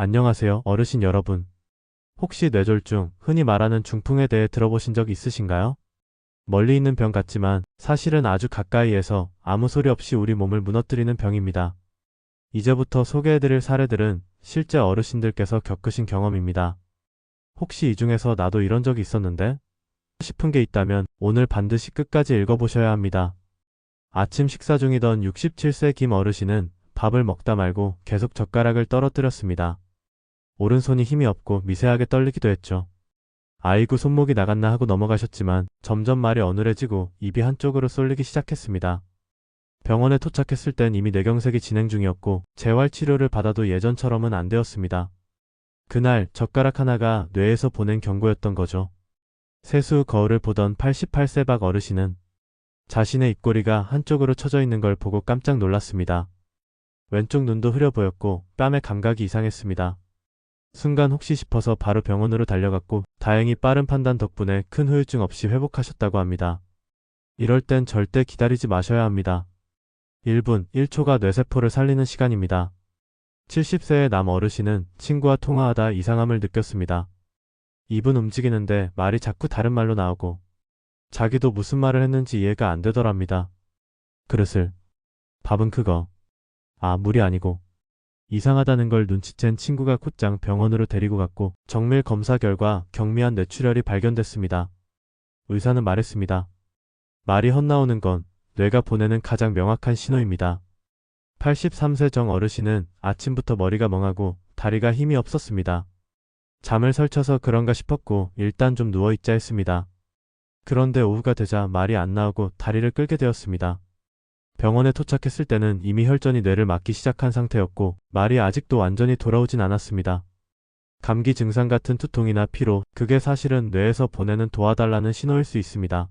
안녕하세요, 어르신 여러분. 혹시 뇌졸중, 흔히 말하는 중풍에 대해 들어보신 적 있으신가요? 멀리 있는 병 같지만 사실은 아주 가까이에서 아무 소리 없이 우리 몸을 무너뜨리는 병입니다. 이제부터 소개해드릴 사례들은 실제 어르신들께서 겪으신 경험입니다. 혹시 이 중에서 나도 이런 적이 있었는데? 싶은 게 있다면 오늘 반드시 끝까지 읽어보셔야 합니다. 아침 식사 중이던 67세 김 어르신은 밥을 먹다 말고 계속 젓가락을 떨어뜨렸습니다. 오른손이 힘이 없고 미세하게 떨리기도 했죠. 아이고 손목이 나갔나 하고 넘어가셨지만 점점 말이 어눌해지고 입이 한쪽으로 쏠리기 시작했습니다. 병원에 도착했을 땐 이미 뇌경색이 진행 중이었고 재활 치료를 받아도 예전처럼은 안 되었습니다. 그날 젓가락 하나가 뇌에서 보낸 경고였던 거죠. 세수 거울을 보던 88세 박 어르신은 자신의 입꼬리가 한쪽으로 처져 있는 걸 보고 깜짝 놀랐습니다. 왼쪽 눈도 흐려 보였고 뺨의 감각이 이상했습니다. 순간 혹시 싶어서 바로 병원으로 달려갔고 다행히 빠른 판단 덕분에 큰 후유증 없이 회복하셨다고 합니다. 이럴 땐 절대 기다리지 마셔야 합니다. 1분, 1초가 뇌세포를 살리는 시간입니다. 70세의 남 어르신은 친구와 통화하다 이상함을 느꼈습니다. 입은 움직이는데 말이 자꾸 다른 말로 나오고 자기도 무슨 말을 했는지 이해가 안 되더랍니다. 그릇을 밥은 그거. 물이 아니고. 이상하다는 걸 눈치챈 친구가 곧장 병원으로 데리고 갔고 정밀 검사 결과 경미한 뇌출혈이 발견됐습니다. 의사는 말했습니다. 말이 헛나오는 건 뇌가 보내는 가장 명확한 신호입니다. 83세 정 어르신은 아침부터 머리가 멍하고 다리가 힘이 없었습니다. 잠을 설쳐서 그런가 싶었고 일단 좀 누워있자 했습니다. 그런데 오후가 되자 말이 안 나오고 다리를 끌게 되었습니다. 병원에 도착했을 때는 이미 혈전이 뇌를 막기 시작한 상태였고 말이 아직도 완전히 돌아오진 않았습니다. 감기 증상 같은 두통이나 피로, 그게 사실은 뇌에서 보내는 도와달라는 신호일 수 있습니다.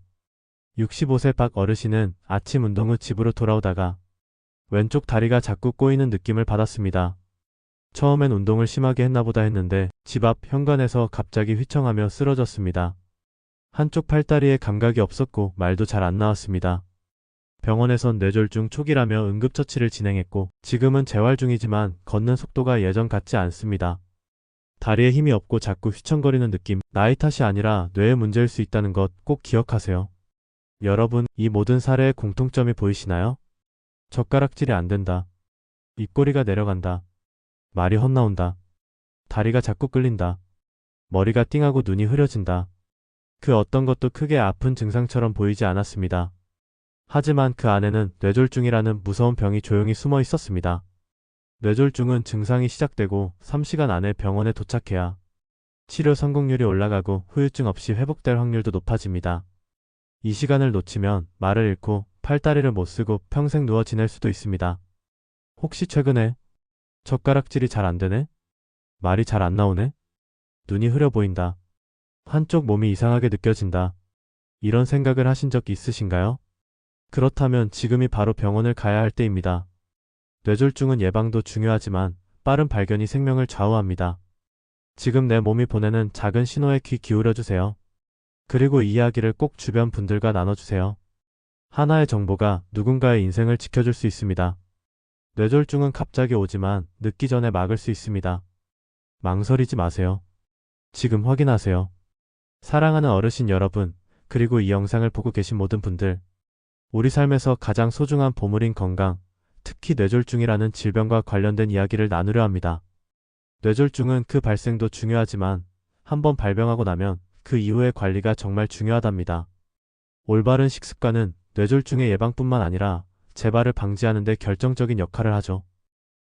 65세 박 어르신은 아침 운동 후 집으로 돌아오다가 왼쪽 다리가 자꾸 꼬이는 느낌을 받았습니다. 처음엔 운동을 심하게 했나보다 했는데 집 앞 현관에서 갑자기 휘청하며 쓰러졌습니다. 한쪽 팔다리에 감각이 없었고 말도 잘 안 나왔습니다. 병원에선 뇌졸중 초기라며 응급처치를 진행했고 지금은 재활 중이지만 걷는 속도가 예전 같지 않습니다. 다리에 힘이 없고 자꾸 휘청거리는 느낌, 나이 탓이 아니라 뇌의 문제일 수 있다는 것 꼭 기억하세요. 여러분, 이 모든 사례의 공통점이 보이시나요? 젓가락질이 안 된다. 입꼬리가 내려간다. 말이 헛나온다. 다리가 자꾸 끌린다. 머리가 띵하고 눈이 흐려진다. 그 어떤 것도 크게 아픈 증상처럼 보이지 않았습니다. 하지만 그 안에는 뇌졸중이라는 무서운 병이 조용히 숨어 있었습니다. 뇌졸중은 증상이 시작되고 3시간 안에 병원에 도착해야 치료 성공률이 올라가고 후유증 없이 회복될 확률도 높아집니다. 이 시간을 놓치면 말을 잃고 팔다리를 못 쓰고 평생 누워 지낼 수도 있습니다. 혹시 최근에 젓가락질이 잘 안 되네? 말이 잘 안 나오네? 눈이 흐려 보인다. 한쪽 몸이 이상하게 느껴진다. 이런 생각을 하신 적 있으신가요? 그렇다면 지금이 바로 병원을 가야 할 때입니다. 뇌졸중은 예방도 중요하지만 빠른 발견이 생명을 좌우합니다. 지금 내 몸이 보내는 작은 신호에 귀 기울여주세요. 그리고 이 이야기를 꼭 주변 분들과 나눠주세요. 하나의 정보가 누군가의 인생을 지켜줄 수 있습니다. 뇌졸중은 갑자기 오지만 늦기 전에 막을 수 있습니다. 망설이지 마세요. 지금 확인하세요. 사랑하는 어르신 여러분, 그리고 이 영상을 보고 계신 모든 분들, 우리 삶에서 가장 소중한 보물인 건강, 특히 뇌졸중이라는 질병과 관련된 이야기를 나누려 합니다. 뇌졸중은 그 발생도 중요하지만 한번 발병하고 나면 그 이후의 관리가 정말 중요하답니다. 올바른 식습관은 뇌졸중의 예방뿐만 아니라 재발을 방지하는 데 결정적인 역할을 하죠.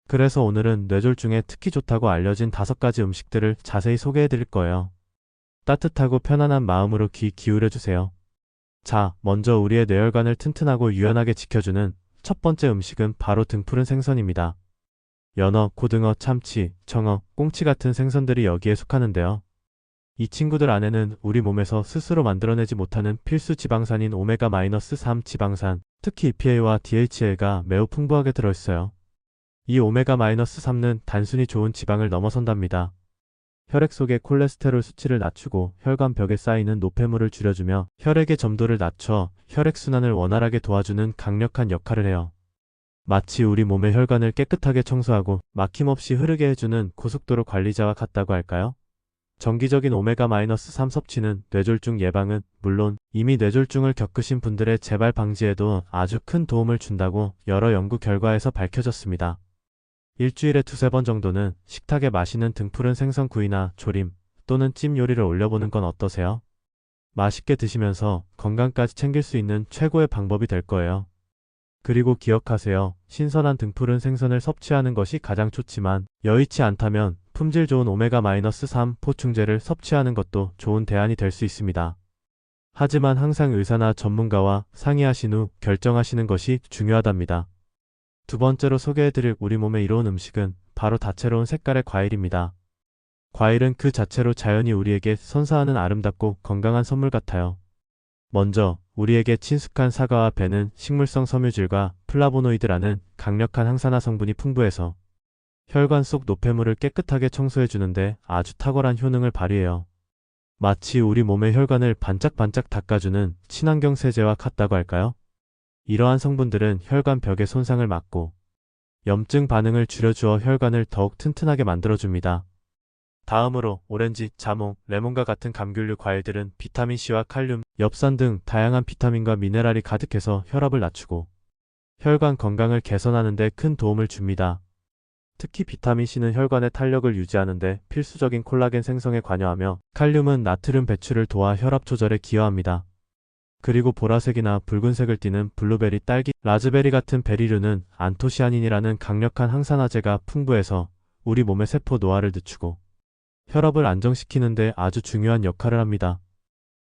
그래서 오늘은 뇌졸중에 특히 좋다고 알려진 5가지 음식들을 자세히 소개해 드릴 거예요. 따뜻하고 편안한 마음으로 귀 기울여주세요. 자, 먼저 우리의 뇌혈관을 튼튼하고 유연하게 지켜주는 첫 번째 음식은 바로 등푸른 생선입니다. 연어, 고등어, 참치, 청어, 꽁치 같은 생선들이 여기에 속하는데요. 이 친구들 안에는 우리 몸에서 스스로 만들어내지 못하는 필수 지방산인 오메가-3 지방산, 특히 EPA와 DHA가 매우 풍부하게 들어있어요. 이 오메가-3는 단순히 좋은 지방을 넘어선답니다. 혈액 속의 콜레스테롤 수치를 낮추고 혈관벽에 쌓이는 노폐물을 줄여주며 혈액의 점도를 낮춰 혈액순환을 원활하게 도와주는 강력한 역할을 해요. 마치 우리 몸의 혈관을 깨끗하게 청소하고 막힘없이 흐르게 해주는 고속도로 관리자와 같다고 할까요? 정기적인 오메가-3 섭취는 뇌졸중 예방은 물론 이미 뇌졸중을 겪으신 분들의 재발 방지에도 아주 큰 도움을 준다고 여러 연구 결과에서 밝혀졌습니다. 일주일에 두세 번 정도는 식탁에 맛있는 등푸른 생선 구이나 조림 또는 찜 요리를 올려보는 건 어떠세요? 맛있게 드시면서 건강까지 챙길 수 있는 최고의 방법이 될 거예요. 그리고 기억하세요. 신선한 등푸른 생선을 섭취하는 것이 가장 좋지만 여의치 않다면 품질 좋은 오메가-3 보충제를 섭취하는 것도 좋은 대안이 될 수 있습니다. 하지만 항상 의사나 전문가와 상의하신 후 결정하시는 것이 중요하답니다. 두 번째로 소개해드릴 우리 몸에 이로운 음식은 바로 다채로운 색깔의 과일입니다. 과일은 그 자체로 자연이 우리에게 선사하는 아름답고 건강한 선물 같아요. 먼저 우리에게 친숙한 사과와 배는 식물성 섬유질과 플라보노이드라는 강력한 항산화 성분이 풍부해서 혈관 속 노폐물을 깨끗하게 청소해주는데 아주 탁월한 효능을 발휘해요. 마치 우리 몸의 혈관을 반짝반짝 닦아주는 친환경 세제와 같다고 할까요? 이러한 성분들은 혈관 벽의 손상을 막고 염증 반응을 줄여주어 혈관을 더욱 튼튼하게 만들어줍니다. 다음으로 오렌지, 자몽, 레몬과 같은 감귤류 과일들은 비타민C와 칼륨, 엽산 등 다양한 비타민과 미네랄이 가득해서 혈압을 낮추고 혈관 건강을 개선하는 데 큰 도움을 줍니다. 특히 비타민C는 혈관의 탄력을 유지하는 데 필수적인 콜라겐 생성에 관여하며 칼륨은 나트륨 배출을 도와 혈압 조절에 기여합니다. 그리고 보라색이나 붉은색을 띠는 블루베리, 딸기, 라즈베리 같은 베리류는 안토시아닌이라는 강력한 항산화제가 풍부해서 우리 몸의 세포 노화를 늦추고 혈압을 안정시키는 데 아주 중요한 역할을 합니다.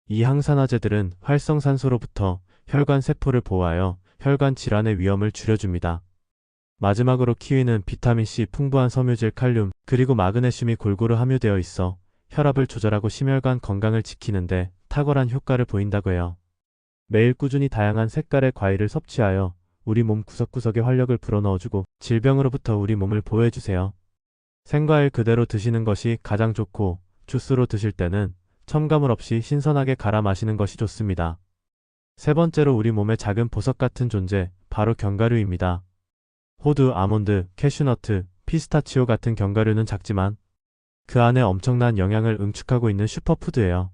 이 항산화제들은 활성산소로부터 혈관 세포를 보호하여 혈관 질환의 위험을 줄여줍니다. 마지막으로 키위는 비타민C, 풍부한 섬유질, 칼륨, 그리고 마그네슘이 골고루 함유되어 있어 혈압을 조절하고 심혈관 건강을 지키는데 탁월한 효과를 보인다고 해요. 매일 꾸준히 다양한 색깔의 과일을 섭취하여 우리 몸 구석구석에 활력을 불어넣어주고 질병으로부터 우리 몸을 보호해주세요. 생과일 그대로 드시는 것이 가장 좋고 주스로 드실 때는 첨가물 없이 신선하게 갈아 마시는 것이 좋습니다. 세 번째로 우리 몸의 작은 보석 같은 존재, 바로 견과류입니다. 호두, 아몬드, 캐슈너트, 피스타치오 같은 견과류는 작지만 그 안에 엄청난 영양을 응축하고 있는 슈퍼푸드예요.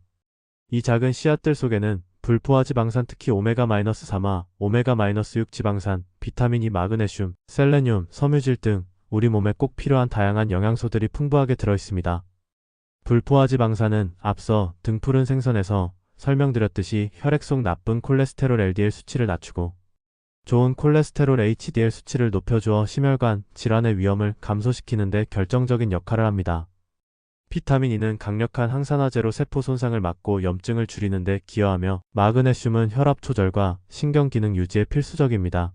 이 작은 씨앗들 속에는 불포화 지방산, 특히 오메가-3와 오메가-6 지방산, 비타민 E, 마그네슘, 셀레늄, 섬유질 등 우리 몸에 꼭 필요한 다양한 영양소들이 풍부하게 들어있습니다. 불포화 지방산은 앞서 등푸른 생선에서 설명드렸듯이 혈액 속 나쁜 콜레스테롤 LDL 수치를 낮추고 좋은 콜레스테롤 HDL 수치를 높여주어 심혈관 질환의 위험을 감소시키는 데 결정적인 역할을 합니다. 비타민 E는 강력한 항산화제로 세포 손상을 막고 염증을 줄이는 데 기여하며 마그네슘은 혈압 조절과 신경기능 유지에 필수적입니다.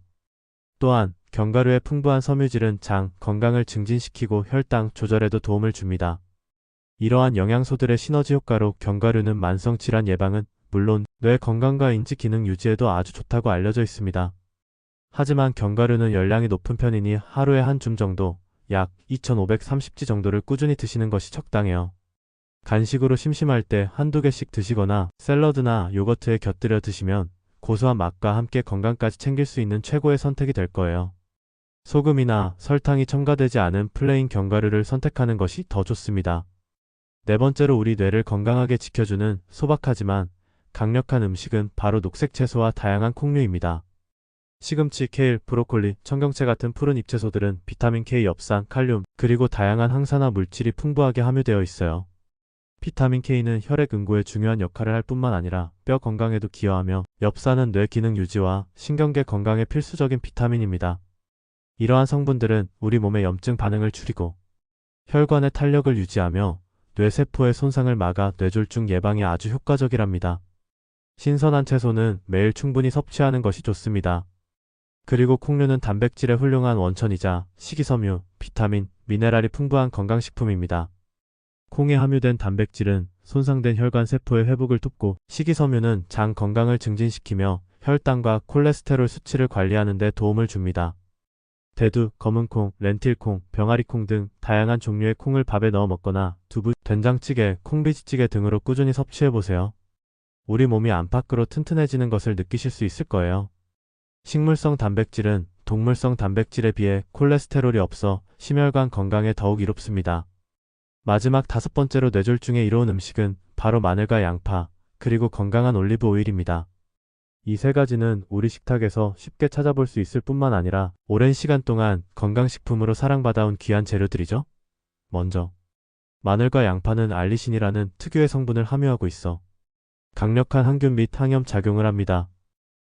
또한 견과류의 풍부한 섬유질은 장 건강을 증진시키고 혈당 조절에도 도움을 줍니다. 이러한 영양소들의 시너지 효과로 견과류는 만성 질환 예방은 물론 뇌 건강과 인지 기능 유지에도 아주 좋다고 알려져 있습니다. 하지만 견과류는 열량이 높은 편이니 하루에 한 줌 정도, 약 2530지 정도를 꾸준히 드시는 것이 적당해요. 간식으로 심심할 때 한두 개씩 드시거나 샐러드나 요거트에 곁들여 드시면 고소한 맛과 함께 건강까지 챙길 수 있는 최고의 선택이 될 거예요. 소금이나 설탕이 첨가되지 않은 플레인 견과류를 선택하는 것이 더 좋습니다. 네 번째로 우리 뇌를 건강하게 지켜주는 소박하지만 강력한 음식은 바로 녹색 채소와 다양한 콩류입니다. 시금치, 케일, 브로콜리, 청경채 같은 푸른 잎채소들은 비타민 K, 엽산, 칼륨, 그리고 다양한 항산화 물질이 풍부하게 함유되어 있어요. 비타민 K는 혈액 응고에 중요한 역할을 할 뿐만 아니라 뼈 건강에도 기여하며 엽산은 뇌 기능 유지와 신경계 건강에 필수적인 비타민입니다. 이러한 성분들은 우리 몸의 염증 반응을 줄이고 혈관의 탄력을 유지하며 뇌세포의 손상을 막아 뇌졸중 예방에 아주 효과적이랍니다. 신선한 채소는 매일 충분히 섭취하는 것이 좋습니다. 그리고 콩류는 단백질의 훌륭한 원천이자 식이섬유, 비타민, 미네랄이 풍부한 건강식품입니다. 콩에 함유된 단백질은 손상된 혈관 세포의 회복을 돕고 식이섬유는 장 건강을 증진시키며 혈당과 콜레스테롤 수치를 관리하는 데 도움을 줍니다. 대두, 검은콩, 렌틸콩, 병아리콩 등 다양한 종류의 콩을 밥에 넣어 먹거나 두부, 된장찌개, 콩비지찌개 등으로 꾸준히 섭취해보세요. 우리 몸이 안팎으로 튼튼해지는 것을 느끼실 수 있을 거예요. 식물성 단백질은 동물성 단백질에 비해 콜레스테롤이 없어 심혈관 건강에 더욱 이롭습니다. 마지막 5번째로 뇌졸중에 이로운 음식은 바로 마늘과 양파, 그리고 건강한 올리브 오일입니다. 이 세 가지는 우리 식탁에서 쉽게 찾아볼 수 있을 뿐만 아니라 오랜 시간 동안 건강식품으로 사랑받아온 귀한 재료들이죠. 먼저, 마늘과 양파는 알리신이라는 특유의 성분을 함유하고 있어 강력한 항균 및 항염 작용을 합니다.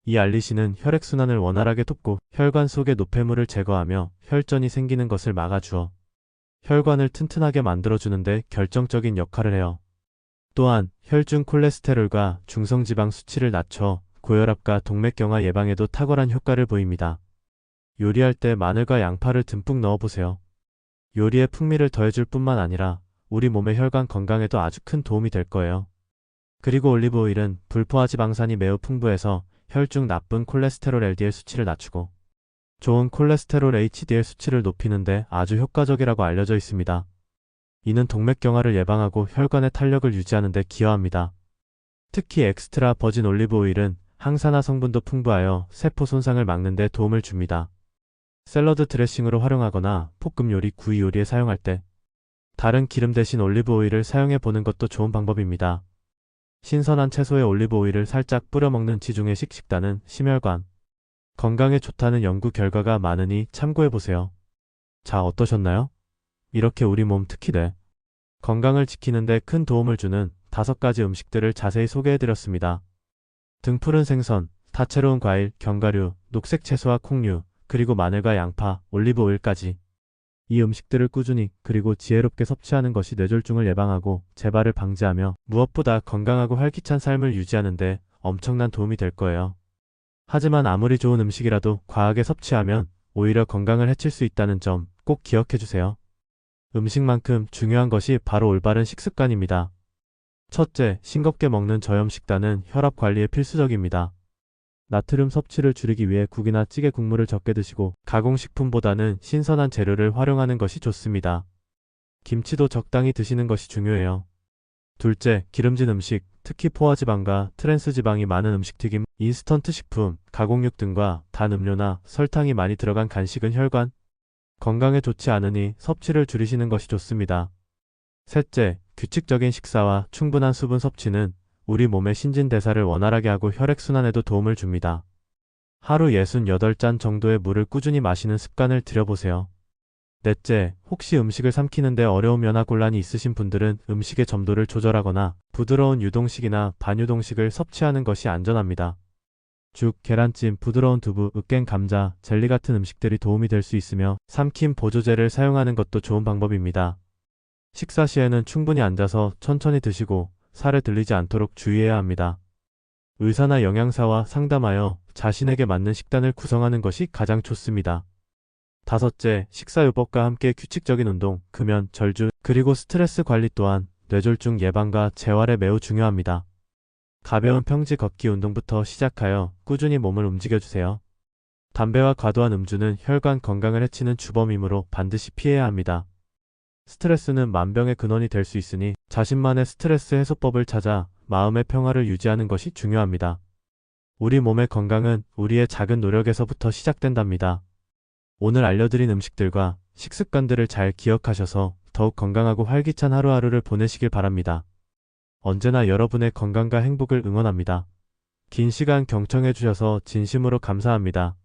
이 알리신은 혈액순환을 원활하게 돕고 혈관 속의 노폐물을 제거하며 혈전이 생기는 것을 막아주어 혈관을 튼튼하게 만들어주는데 결정적인 역할을 해요. 또한 혈중 콜레스테롤과 중성지방 수치를 낮춰 고혈압과 동맥경화 예방에도 탁월한 효과를 보입니다. 요리할 때 마늘과 양파를 듬뿍 넣어보세요. 요리에 풍미를 더해줄 뿐만 아니라 우리 몸의 혈관 건강에도 아주 큰 도움이 될 거예요. 그리고 올리브 오일은 불포화 지방산이 매우 풍부해서 혈중 나쁜 콜레스테롤 LDL 수치를 낮추고 좋은 콜레스테롤 HDL 수치를 높이는데 아주 효과적이라고 알려져 있습니다. 이는 동맥경화를 예방하고 혈관의 탄력을 유지하는 데 기여합니다. 특히 엑스트라 버진 올리브 오일은 항산화 성분도 풍부하여 세포 손상을 막는 데 도움을 줍니다. 샐러드 드레싱으로 활용하거나 볶음 요리, 구이 요리에 사용할 때 다른 기름 대신 올리브 오일을 사용해 보는 것도 좋은 방법입니다. 신선한 채소에 올리브 오일을 살짝 뿌려 먹는 지중해식 식단은 심혈관 건강에 좋다는 연구 결과가 많으니 참고해보세요. 자, 어떠셨나요? 이렇게 우리 몸 특히 뇌 건강을 지키는 데 큰 도움을 주는 5가지 음식들을 자세히 소개해드렸습니다. 등푸른 생선, 다채로운 과일, 견과류, 녹색 채소와 콩류, 그리고 마늘과 양파, 올리브 오일까지. 이 음식들을 꾸준히 그리고 지혜롭게 섭취하는 것이 뇌졸중을 예방하고 재발을 방지하며 무엇보다 건강하고 활기찬 삶을 유지하는 데 엄청난 도움이 될 거예요. 하지만 아무리 좋은 음식이라도 과하게 섭취하면 오히려 건강을 해칠 수 있다는 점 꼭 기억해 주세요. 음식만큼 중요한 것이 바로 올바른 식습관입니다. 첫째, 싱겁게 먹는 저염 식단은 혈압 관리에 필수적입니다. 나트륨 섭취를 줄이기 위해 국이나 찌개 국물을 적게 드시고 가공식품보다는 신선한 재료를 활용하는 것이 좋습니다. 김치도 적당히 드시는 것이 중요해요. 둘째, 기름진 음식, 특히 포화지방과 트랜스지방이 많은 음식, 튀김, 인스턴트 식품, 가공육 등과 단 음료나 설탕이 많이 들어간 간식은 혈관 건강에 좋지 않으니 섭취를 줄이시는 것이 좋습니다. 셋째, 규칙적인 식사와 충분한 수분 섭취는 우리 몸의 신진대사를 원활하게 하고 혈액순환에도 도움을 줍니다. 하루 68잔 정도의 물을 꾸준히 마시는 습관을 들여보세요. 넷째, 혹시 음식을 삼키는데 어려운 면화곤란이 있으신 분들은 음식의 점도를 조절하거나 부드러운 유동식이나 반유동식을 섭취하는 것이 안전합니다. 죽, 계란찜, 부드러운 두부, 으깬 감자, 젤리 같은 음식들이 도움이 될 수 있으며 삼킴 보조제를 사용하는 것도 좋은 방법입니다. 식사 시에는 충분히 앉아서 천천히 드시고 살에 들리지 않도록 주의해야 합니다. 의사나 영양사와 상담하여 자신에게 맞는 식단을 구성하는 것이 가장 좋습니다. 다섯째, 식사요법과 함께 규칙적인 운동, 금연, 절주, 그리고 스트레스 관리 또한 뇌졸중 예방과 재활에 매우 중요합니다. 가벼운 평지 걷기 운동부터 시작하여 꾸준히 몸을 움직여주세요. 담배와 과도한 음주는 혈관 건강을 해치는 주범이므로 반드시 피해야 합니다. 스트레스는 만병의 근원이 될 수 있으니 자신만의 스트레스 해소법을 찾아 마음의 평화를 유지하는 것이 중요합니다. 우리 몸의 건강은 우리의 작은 노력에서부터 시작된답니다. 오늘 알려드린 음식들과 식습관들을 잘 기억하셔서 더욱 건강하고 활기찬 하루하루를 보내시길 바랍니다. 언제나 여러분의 건강과 행복을 응원합니다. 긴 시간 경청해 주셔서 진심으로 감사합니다.